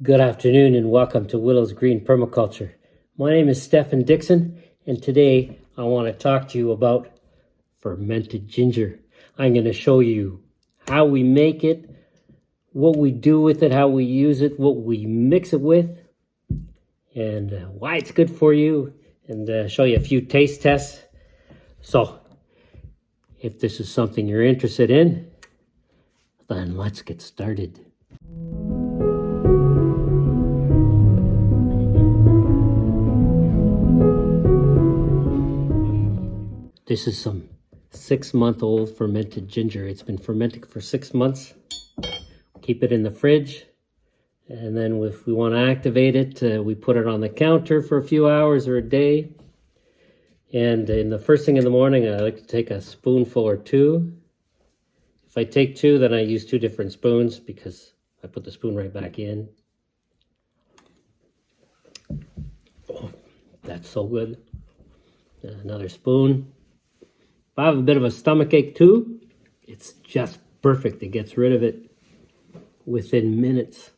Good afternoon and welcome to Willows Green Permaculture. My name is Stephen Dixon and today I want to talk to you about fermented ginger. I'm going to show you how we make it, what we do with it, how we use it, what we mix it with, and why it's good for you, and show you a few taste tests. So, if this is something you're interested in, then let's get started. This is some 6-month-old fermented ginger. It's been fermenting for 6 months. Keep it in the fridge. And then if we want to activate it, we put it on the counter for a few hours or a day. And in the first thing in the morning, I like to take a spoonful or two. If I take two, then I use 2 different spoons because I put the spoon right back in. Oh, that's so good. Another spoon. If I have a bit of a stomach ache too, it's just perfect. It gets rid of it within minutes.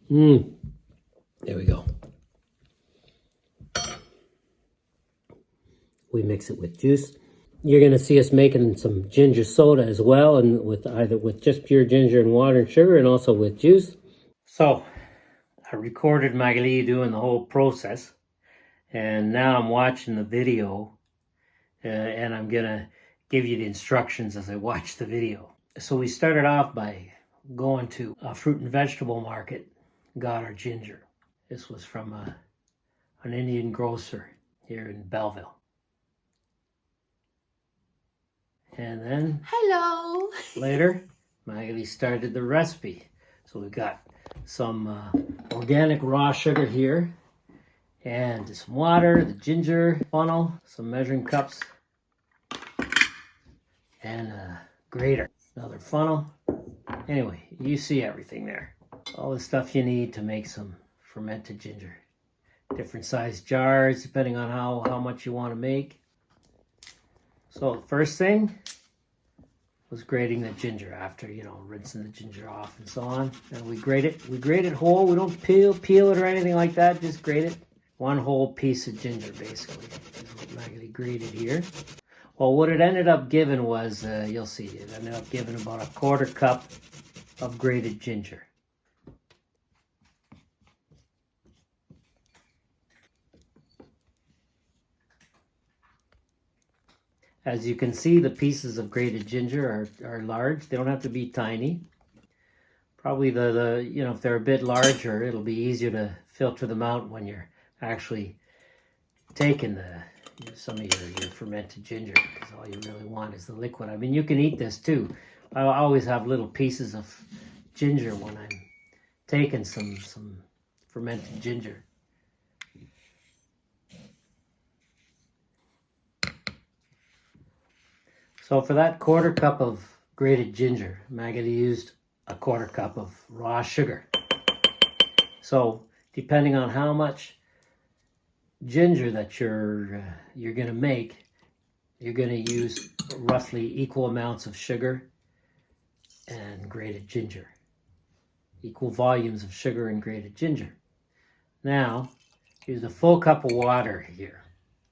There we go. We mix it with juice. You're going to see us making some ginger soda as well, and with either with just pure ginger and water and sugar, and also with juice. So I recorded Magali doing the whole process. And now I'm watching the video and I'm going to give you the instructions as I watch the video. So we started off by going to a fruit and vegetable market, got our ginger. This was from an Indian grocer here in Belleville. And then hello. Later, Magali started the recipe. So we got some organic raw sugar here. And some water, the ginger funnel, some measuring cups, and a grater, another funnel. Anyway, you see everything there. All the stuff you need to make some fermented ginger. Different size jars, depending on how much you want to make. So the first thing was grating the ginger after, rinsing the ginger off and so on. And we grate it. We grate it whole. We don't peel it or anything like that. Just grate it. One whole piece of ginger, basically, is what Magali grated here. Well, what it ended up giving was, you'll see, it ended up giving about 1/4 cup of grated ginger. As you can see, the pieces of grated ginger are large. They don't have to be tiny. Probably if they're a bit larger, it'll be easier to filter them out when you're actually taking some of your fermented ginger, because all you really want is the liquid. I mean, you can eat this too. I always have little pieces of ginger when I'm taking some fermented ginger. So for that 1/4 cup of grated ginger, Magali used 1/4 cup of raw sugar. So depending on how much ginger that you're going to make, you're going to use roughly equal amounts of sugar and grated ginger. Equal volumes of sugar and grated ginger. Now, use a full cup of water here.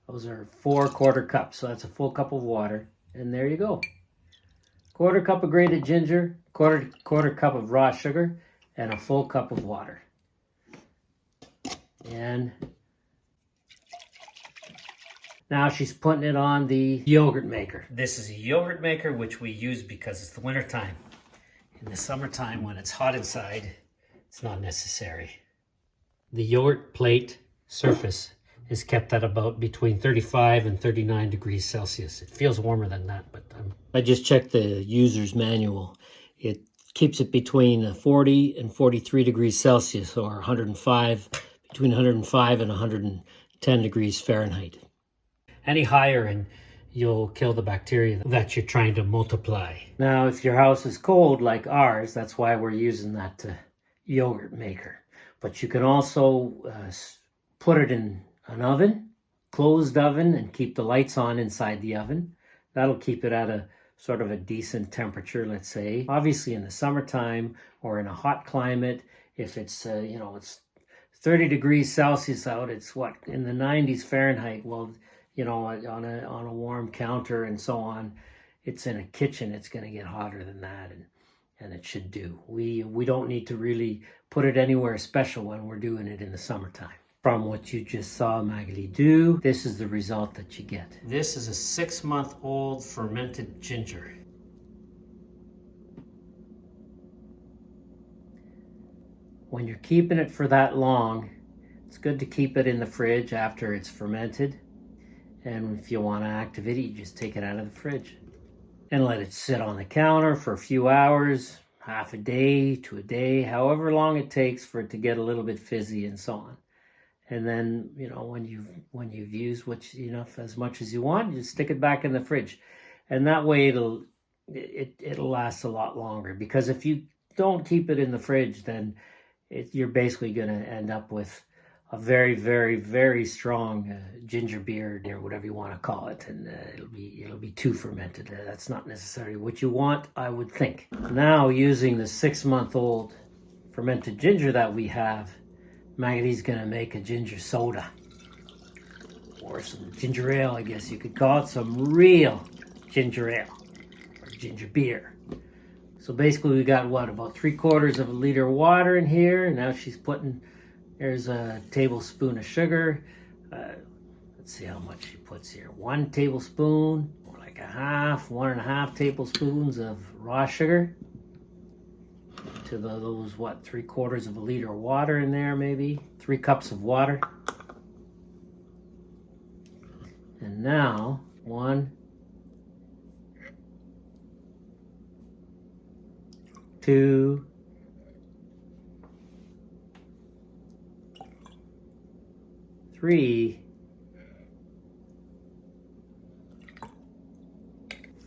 Those are 4 1/4 cups, so that's a full cup of water. And there you go. 1/4 cup of grated ginger, quarter cup of raw sugar, and a full cup of water. And now she's putting it on the yogurt maker. This is a yogurt maker which we use because it's the winter time. In the summertime, when it's hot inside, it's not necessary. The yogurt plate surface is kept at about between 35 and 39 degrees Celsius. It feels warmer than that, but I just checked the user's manual. It keeps it between 40 and 43 degrees Celsius, or between 105 and 110 degrees Fahrenheit. Any higher and you'll kill the bacteria that you're trying to multiply. Now, if your house is cold like ours, that's why we're using that yogurt maker. But you can also put it in an oven, closed oven, and keep the lights on inside the oven. That'll keep it at a sort of a decent temperature, let's say. Obviously in the summertime or in a hot climate, if it's, it's 30 degrees Celsius out, it's what, in the 90s Fahrenheit. Well, on a warm counter and so on, it's in a kitchen, it's going to get hotter than that, and it should do. We don't need to really put it anywhere special when we're doing it in the summertime. From what you just saw Magali do, this is the result that you get. This is a 6-month-old fermented ginger. When you're keeping it for that long, it's good to keep it in the fridge after it's fermented. And if you want to activate it, you just take it out of the fridge and let it sit on the counter for a few hours, half a day to a day, however long it takes for it to get a little bit fizzy and so on. And then, when you've used as much as you want, you just stick it back in the fridge. And that way it'll last a lot longer. Because if you don't keep it in the fridge, then you're basically going to end up with a very, very, very strong ginger beer, or whatever you want to call it, and it'll be too fermented. That's not necessarily what you want, I would think. Now, using the 6-month-old fermented ginger that we have, Magali's going to make a ginger soda, or some ginger ale, I guess you could call it, some real ginger ale or ginger beer. So basically, we got about 3/4 of a liter of water in here. Now she's putting. There's a tablespoon of sugar. Let's see how much she puts here. 1 tablespoon, or like 1.5 tablespoons of raw sugar. To those, 3/4 of a liter of water in there, maybe. 3 cups of water. And now, 1, 2, 3,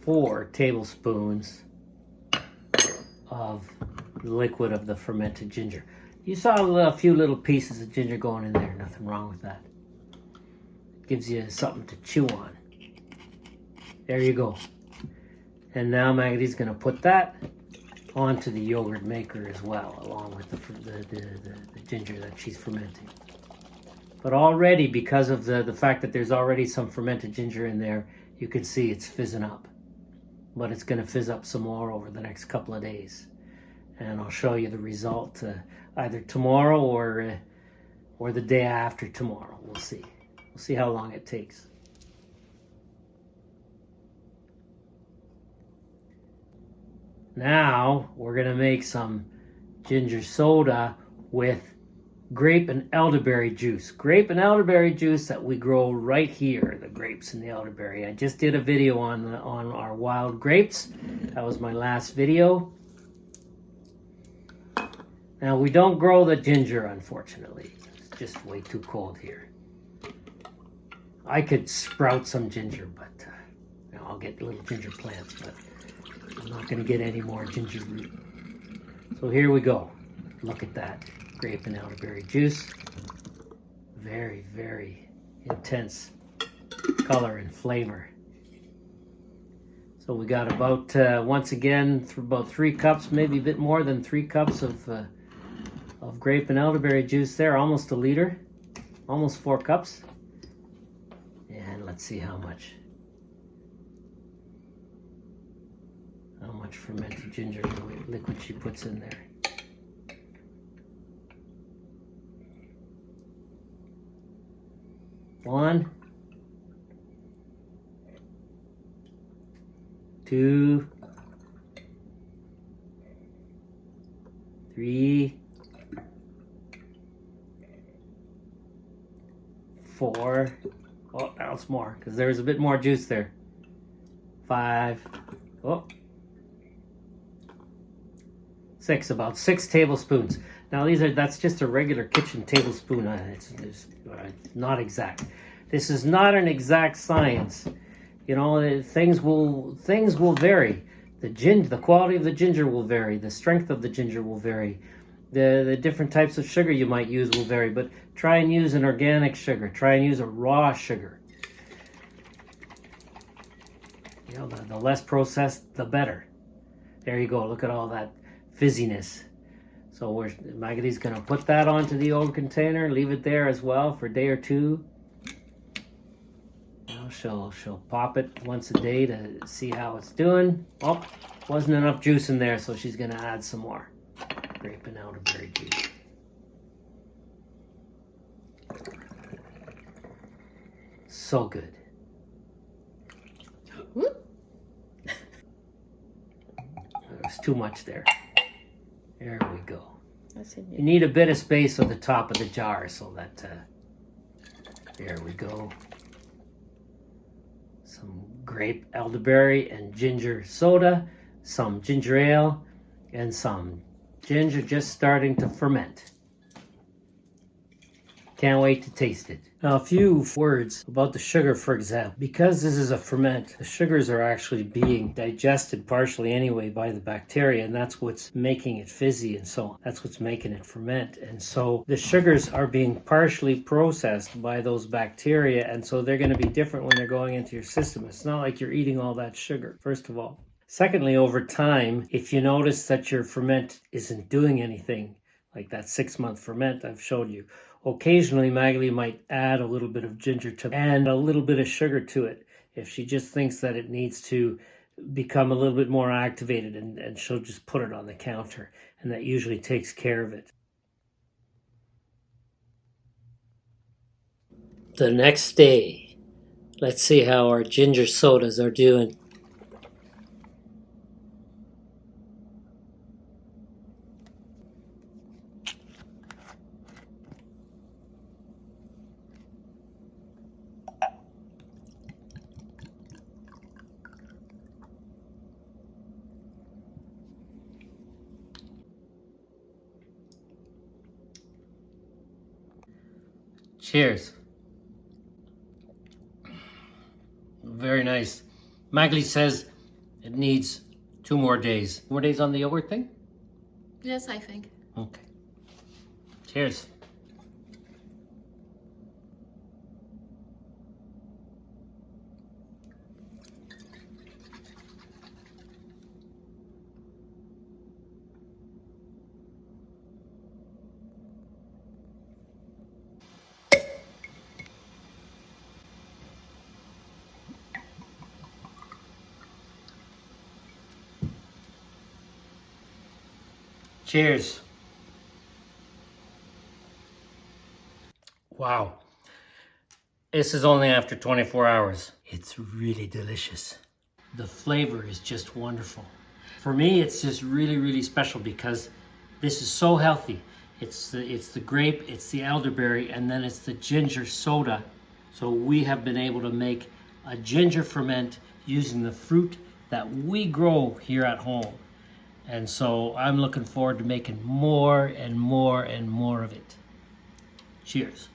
4 tablespoons of the liquid of the fermented ginger. You saw a few little pieces of ginger going in there. Nothing wrong with that. It gives you something to chew on. There you go. And now Magali's going to put that onto the yogurt maker as well, along with the ginger that she's fermenting. But already, because of the fact that there's already some fermented ginger in there, you can see it's fizzing up. But it's going to fizz up some more over the next couple of days. And I'll show you the result either tomorrow or the day after tomorrow. We'll see. We'll see how long it takes. Now, we're going to make some ginger soda with grape and elderberry juice. Grape and elderberry juice that we grow right here, the grapes and the elderberry. I just did a video on our wild grapes. That was my last video. Now, we don't grow the ginger, unfortunately. It's just way too cold here. I could sprout some ginger, but I'll get little ginger plants, but I'm not going to get any more ginger root. So here we go. Look at that. Grape and elderberry juice. Very, very intense color and flavor. So we got about, once again, about 3 cups, maybe a bit more than 3 cups of grape and elderberry juice there, almost a liter, almost 4 cups. And let's see how much fermented ginger liquid she puts in there. One, 2, 3, 4. Oh, now it's more because there's a bit more juice there. 5. Oh. 6. About 6 tablespoons. Now that's just a regular kitchen tablespoon. It's not exact. This is not an exact science. Things will vary. The quality of the ginger will vary. The strength of the ginger will vary. The different types of sugar you might use will vary. But try and use an organic sugar. Try and use a raw sugar. You know, the less processed, the better. There you go. Look at all that fizziness. So Magady's going to put that onto the old container, leave it there as well for a day or two. You know, she'll pop it once a day to see how it's doing. Oh, wasn't enough juice in there, so she's going to add some more grape and elderberry juice. So good. There's too much there. There we go. You need a bit of space on the top of the jar so that, there we go. Some grape, elderberry, and ginger soda, some ginger ale, and some ginger just starting to ferment. Can't wait to taste it. Now, a few words about the sugar, for example. Because this is a ferment, the sugars are actually being digested partially anyway by the bacteria, and that's what's making it fizzy and so on. That's what's making it ferment. And so the sugars are being partially processed by those bacteria, and so they're going to be different when they're going into your system. It's not like you're eating all that sugar, first of all. Secondly, over time, if you notice that your ferment isn't doing anything, like that 6-month ferment I've showed you, occasionally Magali might add a little bit of ginger to and a little bit of sugar to it if she just thinks that it needs to become a little bit more activated, and she'll just put it on the counter, and that usually takes care of it. The next day, let's see how our ginger sodas are doing. Cheers. Very nice. Magali says it needs 2 more days. More days on the yogurt thing? Yes, I think. Okay. Cheers. Cheers. Wow. This is only after 24 hours. It's really delicious. The flavor is just wonderful. For me, it's just really, really special because this is so healthy. It's the grape, it's the elderberry, and then it's the ginger soda. So we have been able to make a ginger ferment using the fruit that we grow here at home. And so I'm looking forward to making more and more and more of it. Cheers.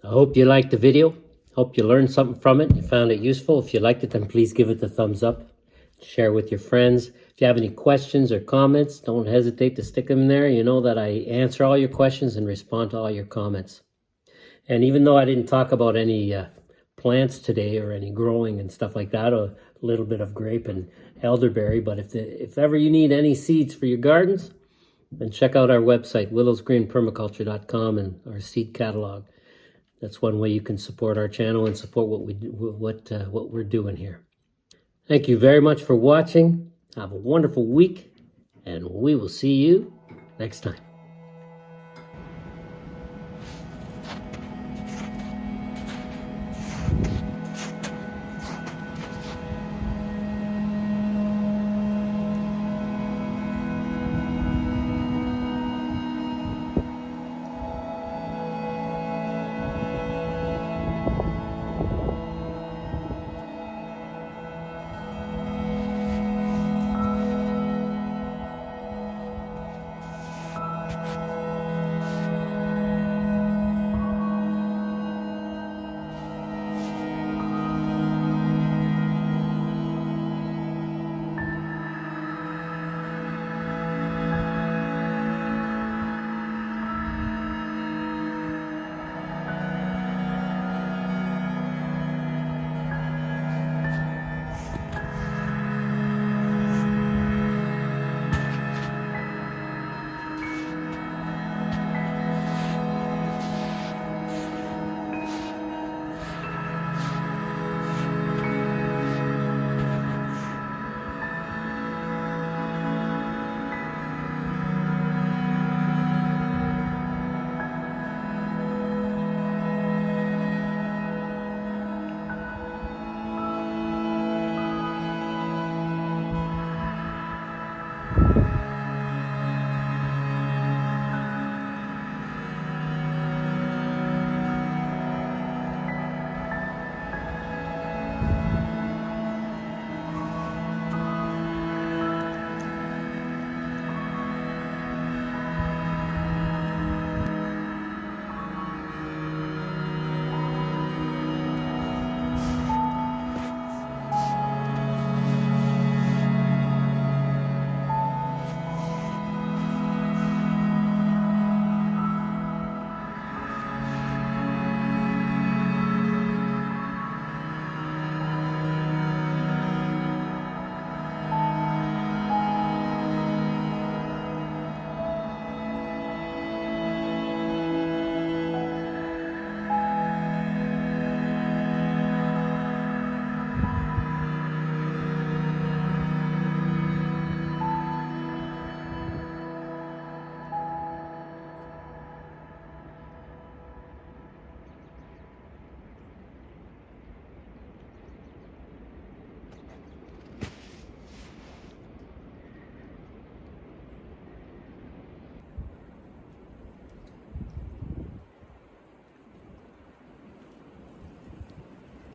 I hope you liked the video. Hope you learned something from it. You found it useful. If you liked it, then please give it the thumbs up. Share with your friends. If you have any questions or comments, don't hesitate to stick them in there. You know that I answer all your questions and respond to all your comments. And even though I didn't talk about any plants today or any growing and stuff like that, a little bit of grape and elderberry, but if ever you need any seeds for your gardens, then check out our website, willowsgreenpermaculture.com, and our seed catalog. That's one way you can support our channel and support what we do, what we're doing here. Thank you very much for watching. Have a wonderful week, and we will see you next time.